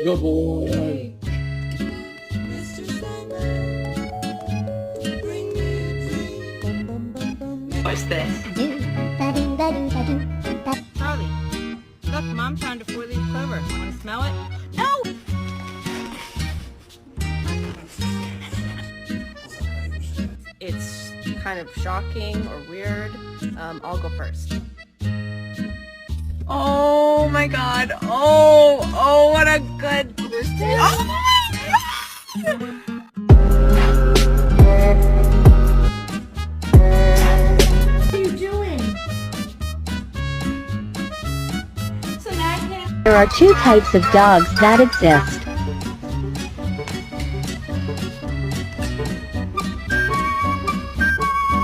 Good boy. What's this? Charlie, look, Mom found a 4-leaf clover. Want to smell it? No! It's kind of shocking or weird. I'll go first. Oh my god. Oh, what a good... Oh my god! There are two types of dogs that exist.